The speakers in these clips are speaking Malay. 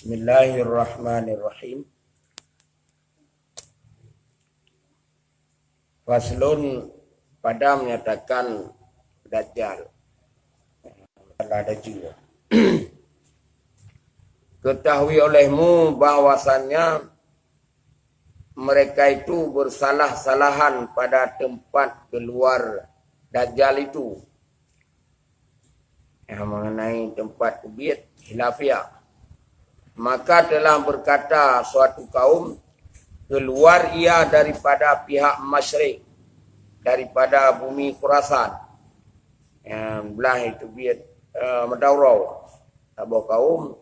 Bismillahirrahmanirrahim. Faslun pada menyatakan Dajjal. Ada juga. Ketahui olehmu bahwasannya mereka itu bersalah-salahan pada tempat keluar Dajjal itu. Mengenai tempat ubiyat hilafiyah. Maka telah berkata suatu kaum, keluar ia daripada pihak masyrik, daripada bumi Khurasan. Yang belah itu biat Madaurau. Tabah kaum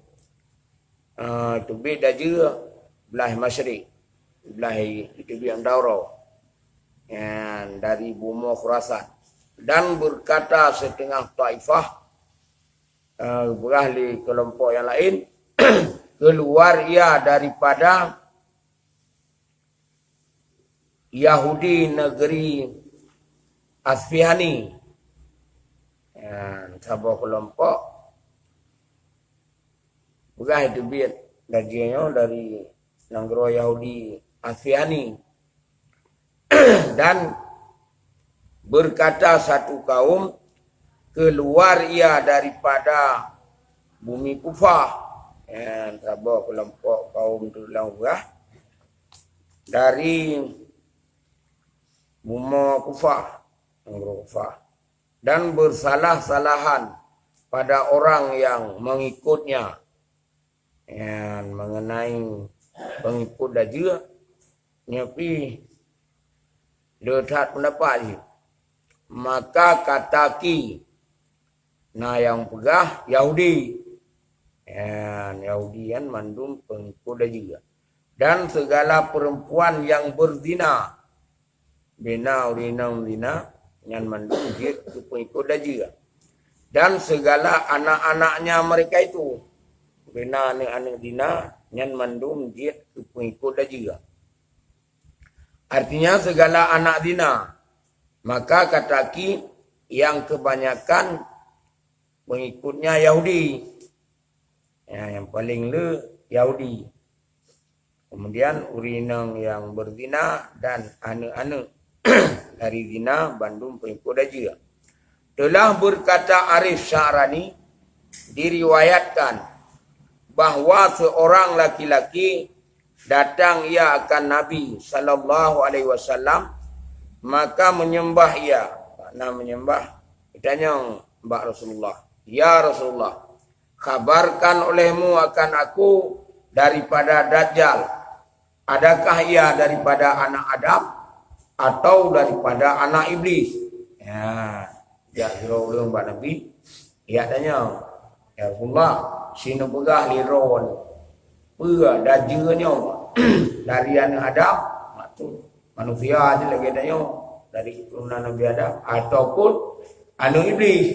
itu beda juga belah masyrik. Belah itu biat Madaurau. Yang dari bumi Khurasan. Dan berkata setengah taifah berahli kelompok yang lain, keluar ia daripada Yahudi negeri Asfihani. Sebuah kelompok bukan itu biat gajiannya dari negeri Yahudi Asfihani. Dan berkata satu kaum, keluar ia daripada bumi Kufah. Sebuah kelompok kaum tulang urah dari bumi Kufah, dan bersalah-salahan pada orang yang mengikutnya, mengenai pengikut Dajjal, tapi letak pendapat, maka kataki yang pegah Yahudi. Yahudian mandum pengikut juga. Dan segala perempuan yang berzina, bina urinang zina, yang mandum dia pengikut juga. Dan segala anak-anaknya mereka itu, bina anak-anak zina, yang mandum dia pengikut juga. Artinya segala anak zina. Maka kataki yang kebanyakan pengikutnya Yahudi. Yang paling Yahudi. Kemudian urinang yang berzina dan anak-anak dari zina bandung pengikut Dajjal. Telah berkata Arif Sya'rani, diriwayatkan bahwa seorang laki-laki datang ia akan Nabi sallallahu alaihi wasallam, maka menyembah ia. Makna menyembah, ditanya Mbak Rasulullah, ya Rasulullah, kabarkan olehmu akan aku daripada Dajjal. Adakah ia daripada anak Adam atau daripada anak iblis? Ya kira-kira Mbak Nabi. Ya tanya, ya Rasulullah, sini pegah liron. Pegah Dajjalnya dari anak Adam, manusia aja lagi tanya, dari keturunan Nabi Adam ataupun anak iblis.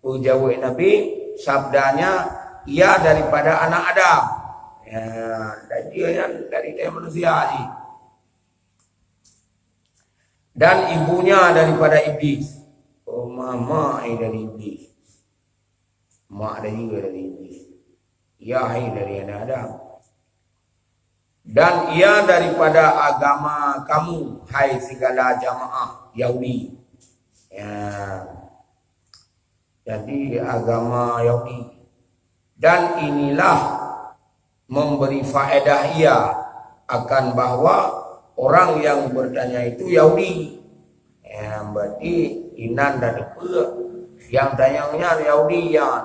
Ujawai Nabi, sabdanya ia daripada anak Adam. Dajjal dari manusia ini. Dan ibunya daripada iblis. Oh, mama dari iblis. Mak ada juga dari iblis. Ia dari anak Adam. Dan ia daripada agama kamu, hai segala jamaah Yahudi. Jadi agama Yahudi. Dan inilah memberi faedah ia akan bahwa orang yang bertanya itu Yahudi. Berarti inan dan apa yang tanyanya Yahudi ya.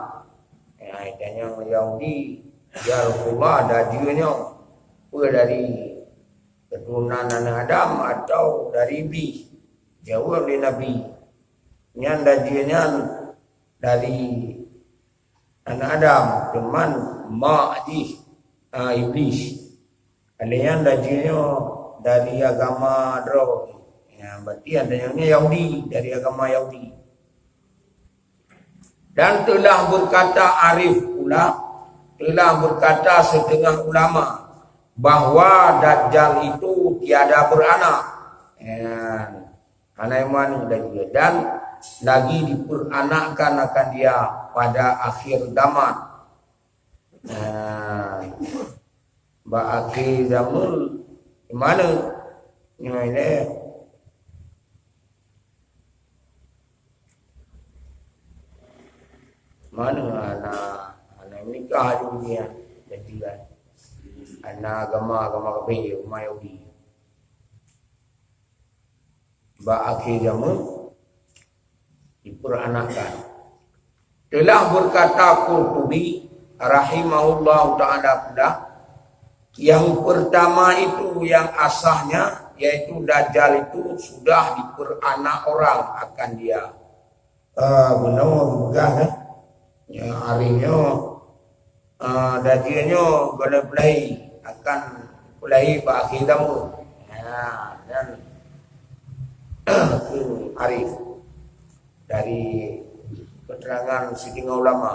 Tanya Yahudi, ya Rasulullah Dajjalnya dari keturunan anak Adam atau dari iblis? Jawab oleh Nabi, yang Dajjalnya dari anak Adam, teman mak iblis. Kalian Dajjalnya dari agama Drog. Berarti adanya Yahudi, dari agama Yahudi. Dan telah berkata Arif pula, telah berkata setengah ulama, bahwa Dajjal itu tiada beranak. Anak iman dan lagi diperanakkan akan dia pada akhir zaman. Ba'aki zamul mana ini mana anak nikah dunia jadi kan anak agama kafir umat Yahudi ba'aki zamul diperanakan telah berkata Qurtubi rahimahullah ta'ala pula yang pertama itu yang asahnya yaitu Dajjal itu sudah diperanak orang akan dia benar juga kan ya harinya Dajjalnya boleh akan mulai bagi kamu ya dan arif dari keterangan setengah ulama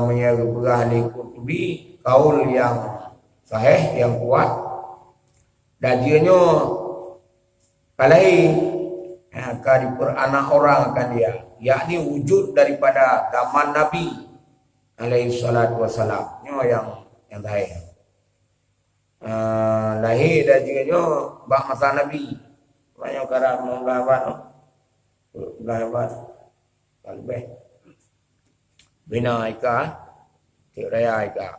menyebut ahli Qurtubi kaul yang sahih yang kuat Dajjalnya kalai akan diperanak orang akan dia yakni wujud daripada zaman Nabi alaihi salatu wassalam yang sahih lahir Dajjalnya bak masa Nabi banyak cara menggabat lebih bina ika raya ika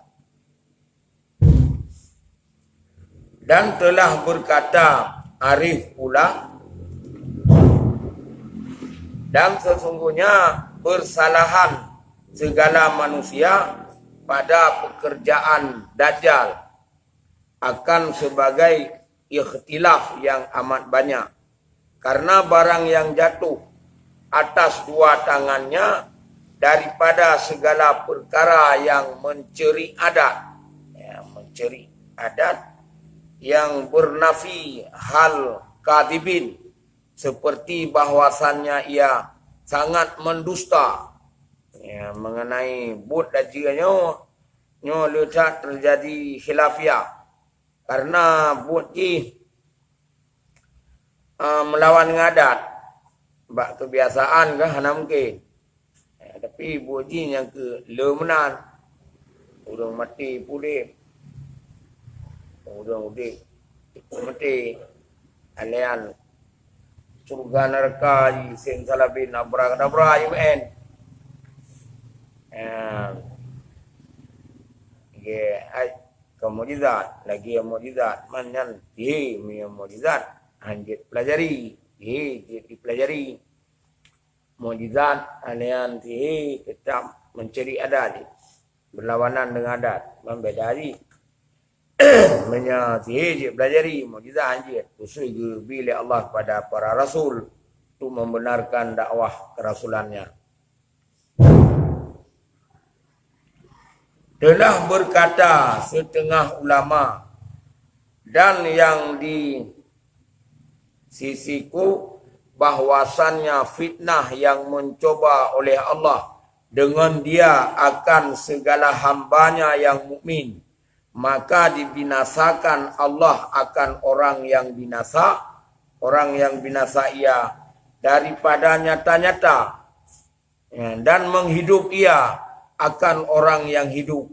dan telah berkata Arif pula dan sesungguhnya bersalahan segala manusia pada pekerjaan Dajjal akan sebagai ikhtilaf yang amat banyak karena barang yang jatuh atas dua tangannya daripada segala perkara yang menceri adat yang bernafi hal kadibin seperti bahwasannya ia sangat mendusta mengenai bud Dajjalnya letak terjadi khilafiyah karena bud melawan ngadat bak kebiasaan ke hana mungkin tapi buji yang ke lemenan urang mati pulih urang udik mati alian surga neraka di sen salabin abra UN mukjizat lagi mukjizat manyan mukjizat anjit pelajari dipelajari mukjizat alian tetap mencari adat berlawanan dengan adat membeda menyati pelajari mukjizat anjit usul bila Allah kepada para rasul untuk membenarkan dakwah kerasulannya telah berkata setengah ulama dan yang di sisiku bahwasannya fitnah yang mencoba oleh Allah dengan dia akan segala hambanya yang mukmin maka dibinasakan Allah akan orang yang binasa ia daripada nyata-nyata dan menghidup ia akan orang yang hidup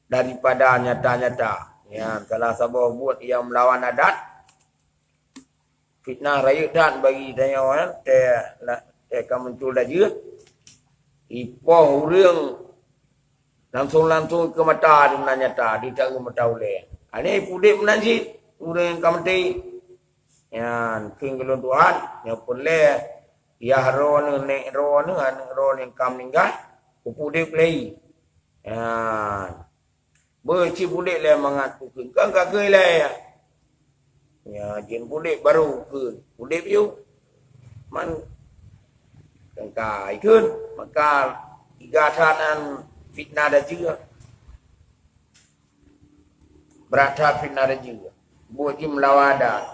daripada nyata-nyata telah sabar buat yang melawan adat fitnah raya dan bagi tanya orang akan muncul aja ipoh urang langsung ke mata di nyata di tak ke mata oleh ini pudip menanjit urang yang kamati king gelon Tuhan yang boleh ya ron nek ron yang kam meninggal pudip lagi berci pudip le mangat kan kagak le jin pudip baru ke pudip you man kangkai kun maka igatanan fitnah ada juga berata fitnah ada juga buat melawan ada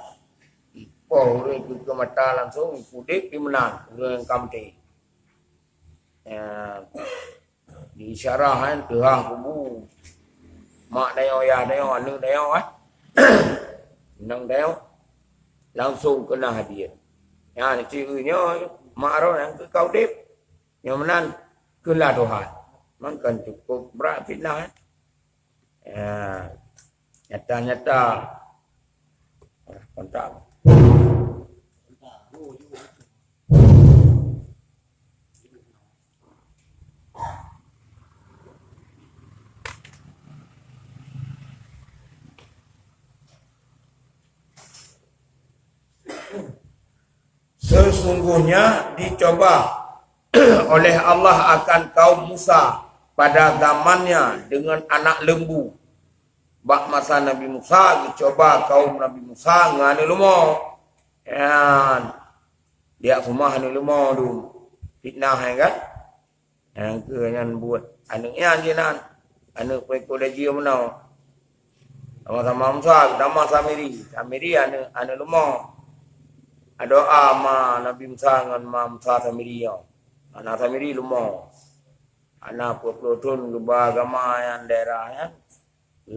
orang ke mata langsung pudip dimenang orang kamte di isyarahan tuah kubu mak dayo ya dayo anu dayo nang dayo langsung kena hadiah ni cirinya mak ro yang ke kau dip yang menan kena Tuhan Makan cukup berat fitnah. Ya, nyata-nyata. Kontak. Sesungguhnya dicoba oleh Allah akan kaum Musa pada zamannya dengan anak lembu. Bak masa Nabi Musa dicoba kaum Nabi Musa ngani lumo. Ya, dia rumah ni lumo tu. Fitnah kan? Yang ke yang buat anaknya jinan. Anak pekor dia menau. Sama-sama Musa, sama Samiri. Samiri anak lumo. Doa ma Nabi Musa dengan ma Musa Samiri. Anak Samiri lumo. Anak pelotun lubah agama yang daerah ya.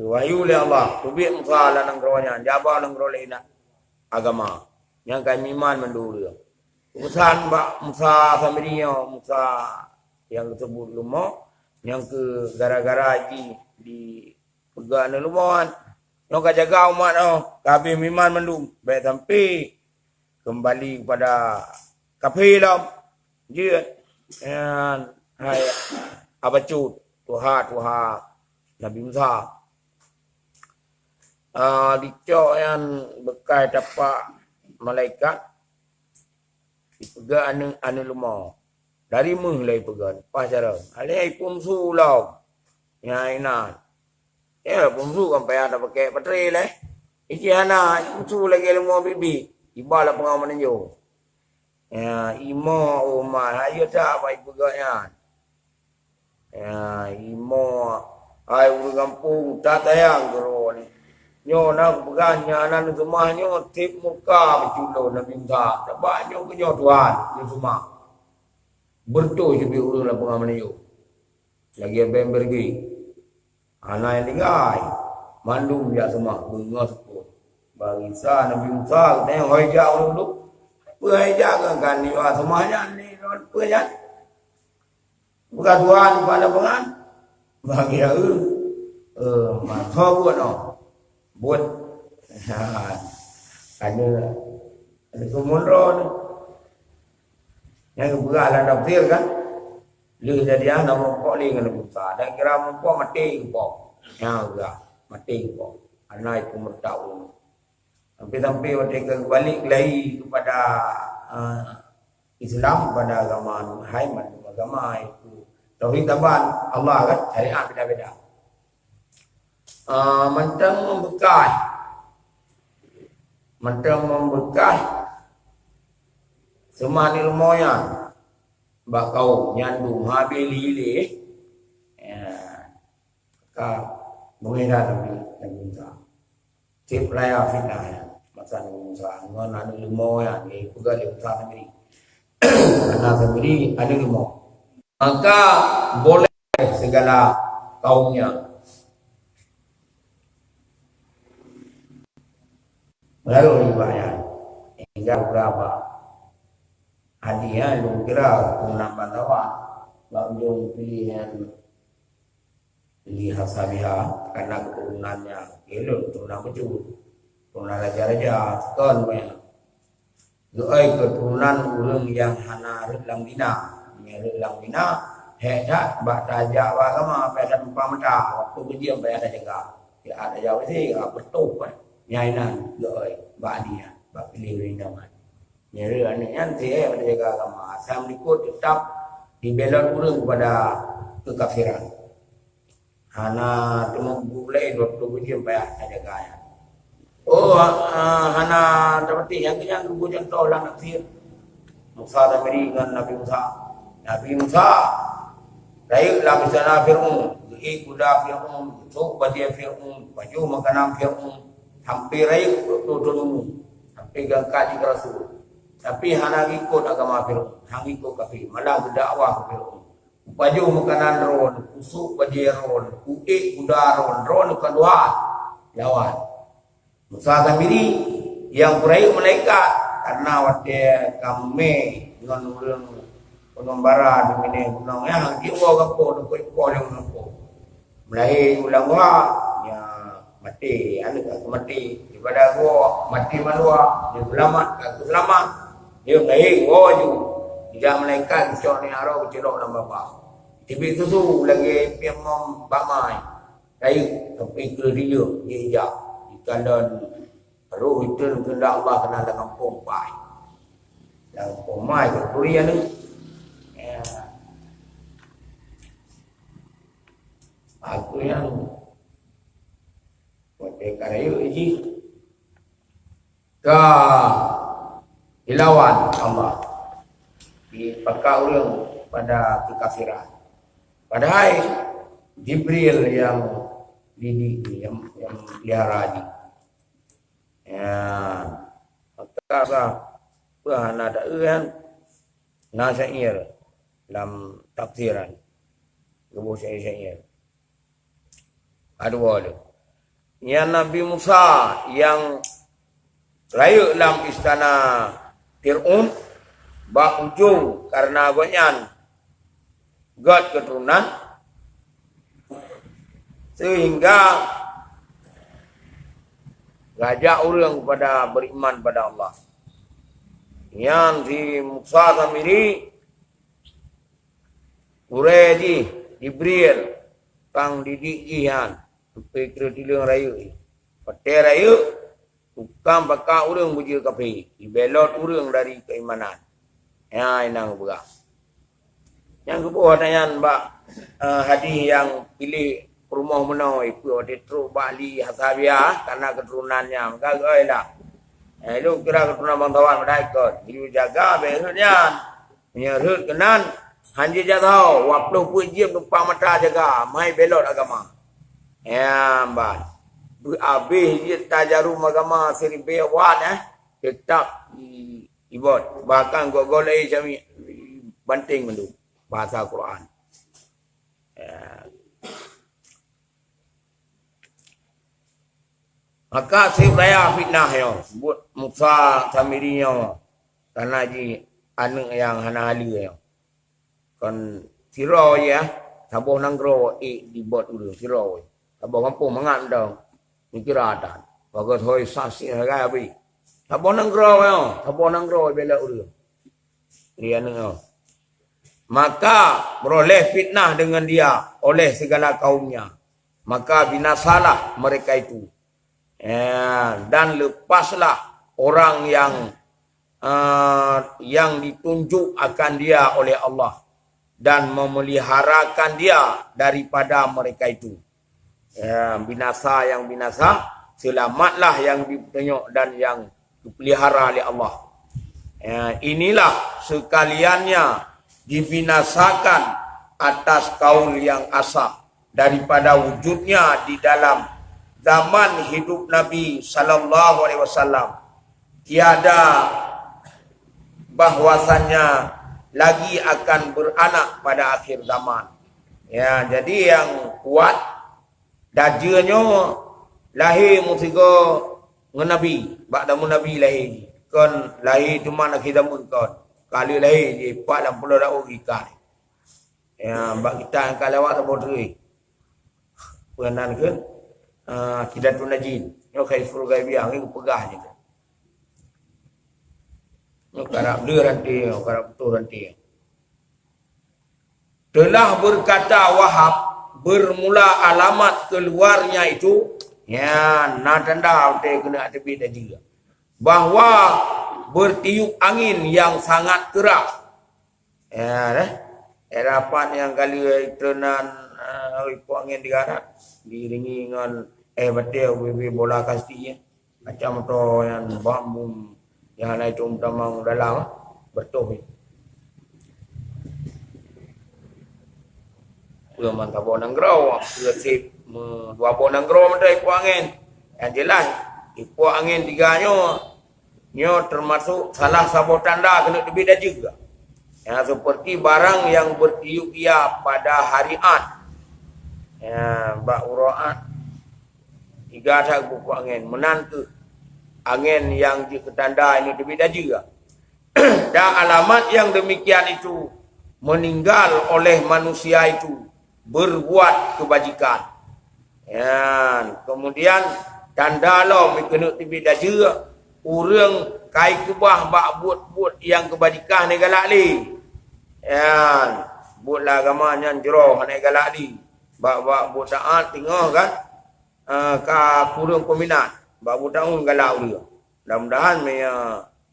Wahyu oleh Allah. Tubik Musa lah nang kerawanya. Jabah nang kerawanya agama. Yang kami iman mendulu. Musa Samiri Musa yang tersebut lumo. Yang ke gara-gara haji di pegang lumoan. Yang kajaga umat kami iman mendulu. Baik sampai kembali kepada kafilah dia dan hai abacut Tuhan Nabi Musa dicok yang bekai dapat malaikat dipegang anu lemah dari mulai pegang pacara alaikum sulam ya inan ya pumsu kan payah ada pakai baterai leh iki ana pumsu lagi lemah bibi ibalah pengalaman menunjuk. Ya, imo umar ayo tak baik pegaknya. Ya, imo ai urang kampung tak tayang gero ni. Nyo nak peganya anan rumahnya tip muka berculo Nabi Musa. Sebab nyo kenyo Tuhan di rumah. Bertu je bi urang lah pengalaman menunjuk. Lagi abang pergi. Anak yang tinggal mandum dia semua bengos bangsa Nabi Musa ni hojak dulu hojak kan ni semuanya ni punya bukan Tuhan pada pengan bagi mata buat buat ada kemunduran yang berala tafsir kan lu jadi anak mempok ni dengan Nabi Musa dan kira mempok mati kepok yang enggak mati kepok anak itu merdau sampai mereka balik lagi kepada Islam, kepada agama Muhammad, agama itu tauhid taban Allah kan, syariat beda-beda. Mentang membekas semani lumoyan bakau nyandung habili ka mengira Nabi Musa tip laya fitnah masa Nabi Musa ngon anu limo ya ni pegal Musa sendiri anak sendiri ada limo maka boleh segala kaumnya lalu dibayar hingga berapa hadiah lu kira punah bantawa lalu pilihan lihat sabiha karena keturunannya elok turunan kecil turunan raja-raja kan banyak doai keturunan orang yang hana relang dina hedat bak raja agama pada tempat mata waktu berdiam pada jaga ya ada jauh sih betul kan nyainan doai bak dia bak pilih rindaman nyeri anaknya dia pada jaga agama asal ikut tetap dibelot orang kepada kekafiran hana temu bulai waktu berdiam pada jaga ya hana seperti yang kemudian tolong nafsir Musa Samiri dengan Nabi Musa Raihlah bersama Fir'aun kuda Fir'aun Sok badia Fir'aun baju makanan Fir'aun hampir raih turun sampai gangkat di Rasul tapi hana ikut agama Fir'aun hang ikut kafir malah berdakwah Fir'aun baju makanan ron kusuk badia ron kuda ron kedua lawan Musa Samiri yang beraih malaikat karena waktu kami dengan orang Pengembara di mana gunung ya di uang apa nak kau yang apa mulai ulang ya mati anu aku mati daripada gua mati malua dia selamat dia mulai ju tidak melainkan cok ni arah cerok dan bapa tiba susu lagi pemom bamai dari tapi ke dia hijab ikan roh itu kehendak Allah kena dengan pompai dan pomai ke durian ni aku yang buat karya ini ke hilawan Allah dipakai orang pada kekafiran. Padahal Jibril yang didik yang pelihara ini. Ya, maka Tuhan ada yang nasair dalam tafsiran. Kebu saya. Ada yang Nabi Musa yang raya dalam istana Fir'aun bak ujung karena gonyan God keturunan sehingga ngajak orang kepada beriman pada Allah. Yang si Musa Samiri Ureji Jibril kang didik jihan sampai kira tilang raya pakai raya bukan bakal orang buji kafir dibelot orang dari keimanan ya inang berah yang kedua tanyaan mbak hadis yang pilih rumah menau itu detro Bali Hasabiah karena keturunannya maka goilah itu kira keturunan bangsawan mereka itu jaga behnya menyerut kenan hanji jatuh wapluh pujian lupa mata jaga mai belot agama ya mbak habis dia tajarum agama seri bewat tetap ibad bahkan golai jami banting mendu bahasa Quran ya. Maka saya fitnah yo buat Musa Samiri yo karena ji anu yang hana hali yo kon siro ya saboh nanggro dibuat dulu siro saboh kampung mangan dong nikiratan bagus hoi sasi harga abi saboh nanggro bela dulu dia anu maka beroleh fitnah dengan dia oleh segala kaumnya maka binasalah mereka itu dan lepaslah orang yang ditunjuk akan dia oleh Allah dan memeliharakan dia daripada mereka itu. Binasa yang binasa, selamatlah yang ditunjuk dan yang dipelihara oleh Allah. Inilah sekaliannya dibinasakan atas kaul yang asal daripada wujudnya di dalam zaman hidup Nabi sallallahu alaihi wasallam. Tiada bahwasannya lagi akan beranak pada akhir zaman. Ya, jadi yang kuat dajanya lahir musigo ngenabi, ba'da nabi lahir. Kon lahir cuma nak kita mun kon. Kali lahir je 40 dah ikan. Ya, bak kita yang kalawat bodri. Penan kan tidak tunajin. Yo khaiful gaibiah ngi pegah je. Karab dia nanti, karab betul nanti. Telah berkata Wahab bermula alamat keluarnya itu, ya, natanda te kena tepi dah juga. Bahawa bertiup angin yang sangat keras. Ya, rapat yang kali tenan ipu angin di garat, diiringi dengan betul bola kastinya. Macam tu yang bambu yang naik tamang dalam bertuh. Pura mantap bonang grow, pura sip dua bonang grow mata ipu angin. Yang jelas ipu angin tiganya nyo termasuk salah satu tanda kena lebih dah juga. Yang seperti barang yang bertiup ia pada hari Ad. Ya, bak uraat. Tiga tak ipu angin menantu. Angin yang diketanda ini lebih dah juga. Dan alamat yang demikian itu meninggal oleh manusia itu berbuat kebajikan. Ya, kemudian tanda lo mikenu tibi daja urang kai kubah bak buat yang kebajikan ni galak li. Ya, buatlah agama yang jero ni galak li. Bak buat taat tengah kan. Ka kurang peminat. Bak buat tahun galak dia. Mudah-mudahan me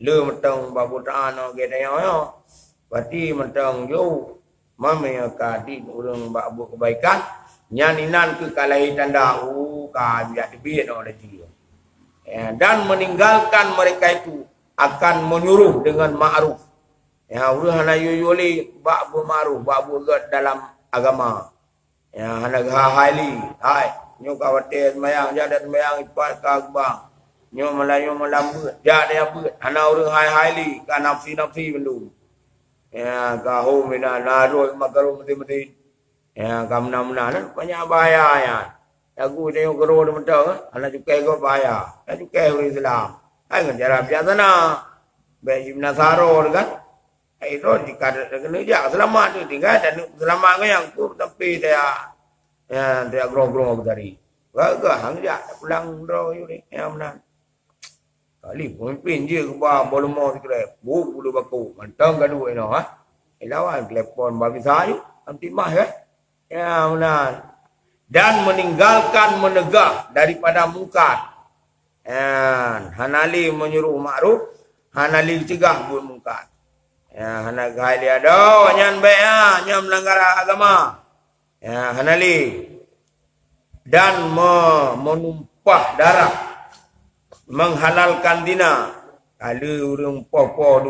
le metang bak buat taat no ge dia yo. Berarti mentang jauh mame ka di urang bak buat kebaikan nyaninan ke kalai tanda ka biak dibit oleh dia. Dan meninggalkan mereka itu akan menyuruh dengan ma'ruf. Ya, urang hana yuli bak buat ma'ruf, bak buat dalam agama. Ya, hana haili, hai, nyo kawate mayang jadat mayang ipat ka bang. Nyo melayu melambut, jadat beut. Hana urang haili ka nafsi-nafsi bendu. Ya, ka ho mina naroi makaro mesti ya, ka mena-mena banyak bahaya ya. Aku tengok gero de mentang, ana cukai go bahaya. Ana cukai orang Islam. Ai ngajara biasa na. Baik Nasaro kan. Ai ro dikad kena ja selamat tu tinggal dan selamat ke yang tu tapi dia ya dia gro-gro dari. Ga hang ja pulang ro yu ni ya menan. Kali pemimpin je ke ba bolomo sikre. Bu bulu baku. Mantang gaduh ino ha. Ilawan telepon babi sayu anti mah ya. Ya menan. Dan meninggalkan menegah daripada mungkar. Hanali menyuruh ma'ruf, hanali cegah buat mungkar. Ya, hana gai dia do, nyan baik ah, nyan melanggar agama. Ya, hanali. Dan menumpah darah, menghalalkan dina. Ada urang popo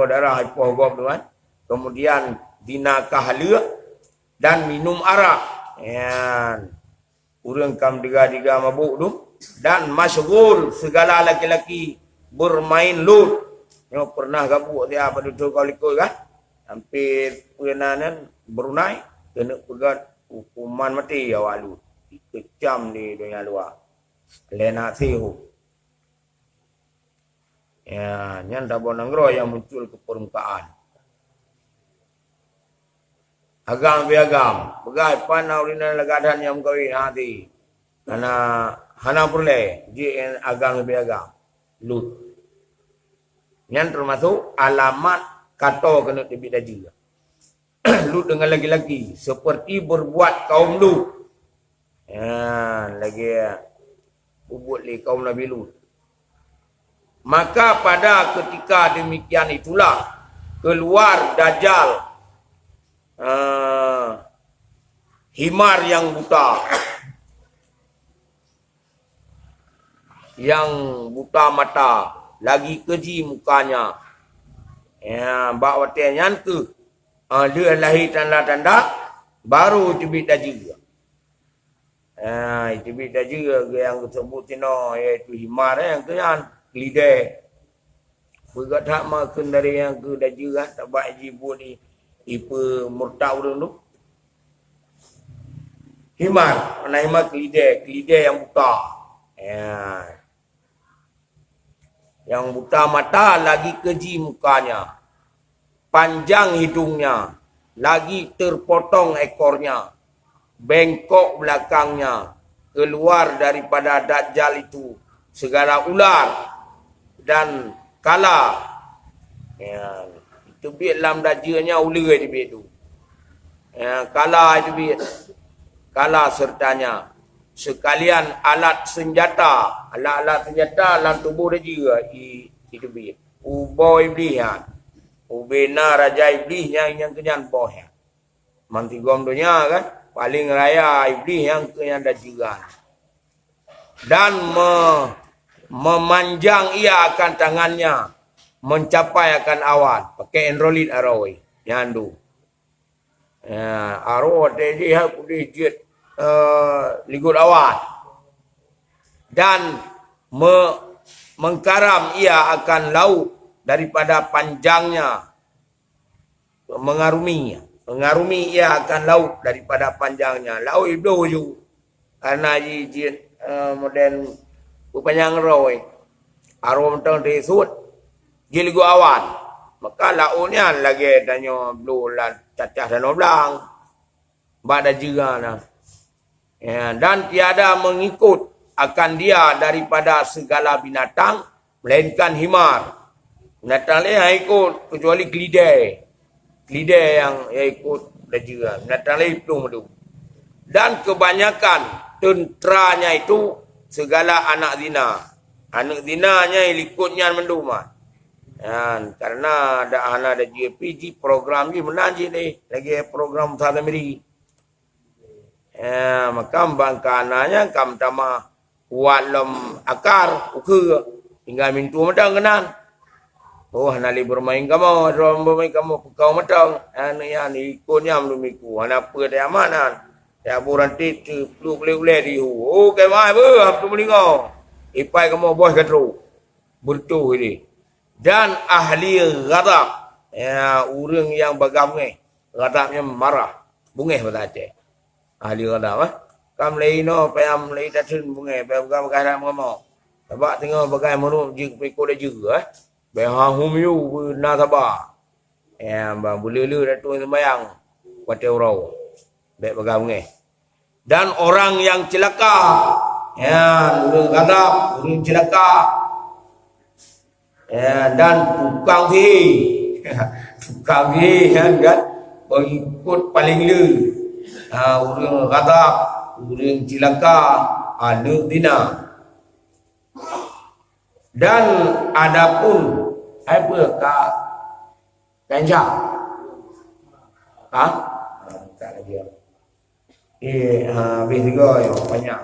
darah popo gop tu kan. Kemudian dina kahala dan minum arak. Ya, urang kam diga mabuk tu dan masyghul segala laki-laki bermain lut. Yo pernah gabuk dia pada tu kau likoi kan. Hampir penanan Brunei kena pegat hukuman mati awak lut. Kecam di dunia luar. Lena sihu. Ya, nyan tabon anggro yang muncul ke permukaan. Agam biagam, begai panau rina lagadan yang kawin hati. Hana perle, je agam biagam, lut. Yang termasuk alamat kata kena tibik daji. Lut dengan laki-laki seperti berbuat kaum Lut. Ya, lagi buat li kaum Nabi Lut. Maka pada ketika demikian itulah keluar Dajjal. Himar yang buta mata lagi keji mukanya ya bak wate nyantu dia lahir tanda-tanda baru tibit daji tibit daji yang disebut tino iaitu himar yang kenyan lideh begat hak makan dari yang ke daji kan tak baik jibu ni ipa murtau dulu. Himar, mana himar kelideh yang buta. Ya. Yang buta mata lagi keji mukanya. Panjang hidungnya, lagi terpotong ekornya. Bengkok belakangnya. Keluar daripada Dajjal itu segala ular dan kala. Ya. Itu biar dalam dajanya ular di biar tu. Ya, kala itu biar. Kala sertanya. Sekalian alat senjata. Alat-alat senjata dalam tubuh dia itu biar. Ubau iblis ya. Ubena raja iblis yang kenyan boh ya. Mantigom dunia kan. Paling raya iblis yang kenyan dajigan. Dan memanjang ia akan tangannya. Mencapai akan awan pakai enrolit arawai nyandu ya arwah tadi aku dijit ligut awan dan mengkaram ia akan laut daripada panjangnya mengarumi ia akan laut daripada panjangnya laut itu karena jijit modern panjang arawai arwah mentang desut Giligu awan Maka launya lagi tanya belum lah cacah dan oblang. Bada juga nah. Ya, dan tiada mengikut akan dia daripada segala binatang melainkan himar. Binatang lain yang ikut kecuali kelidai. Kelidai yang ikut dan juga. Binatang lain itu madu. Dan kebanyakan tenteranya itu segala anak zina. Anak zinanya ikutnya menduma. Ya, karena ada JPG program ni menanji ni lagi program Ustaz Amiri. Ya, maka bangkananya kam tama walam akar ukur tinggal mintu madang kenan. Oh nali bermain kamu, bermain kamu kau madang. Anu ya ni ikutnya mendumiku. Ana apa dia amanan. Ya buranti tu peluk leh di. Oh ke mai ber tu melingau. Ipai kamu bos katru. Bertu ini. Dan ahli ghadab. Ya, orang yang bergamai. Ghadabnya marah. Bungeh pada Aceh. Ahli ghadab. Kam lei no, payam lei datun bungeh. Payam gam kadang ngomong. Sebab tengok bagai menurut jik pekor dia juga. Payam hum yu na sabah. Ya, boleh lu datun sembayang. Kuat orang. Baik bagai bungeh. Dan orang yang celaka. Ya, orang ghadab. Orang celaka. Ya, dan tukang sihir. Tukang sihir kan pengikut paling le. Orang ghadab, orang cilaka, anak zina. Dan adapun apa kak ganja? Tak lagi. Habis juga yang banyak.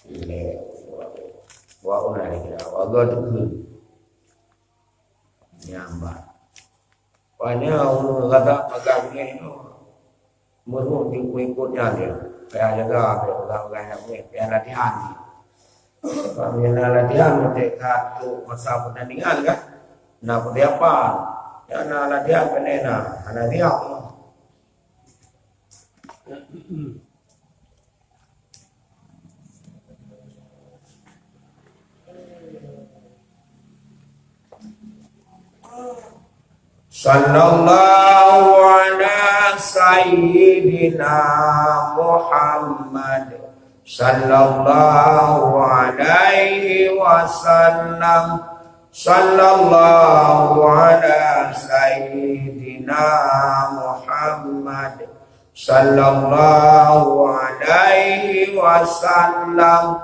Ini wa una ni kira wa god ku nyamba banyak orang kata agak ni murung di ikutnya dia kayak jaga pegang ni kayak latihan kami latihan mereka tu masa pertandingan kan nak persiapan ya nak latihan penena anak dia Sallallahu ala sayyidina Muhammad Sallallahu alaihi wasallam Sallallahu ala sayyidina Muhammad Sallallahu alaihi wasallam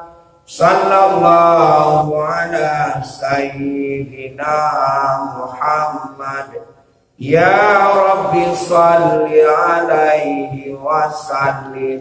Sallallahu ala sayyidina Muhammad Ya Rabbi salli alaihi wa sallim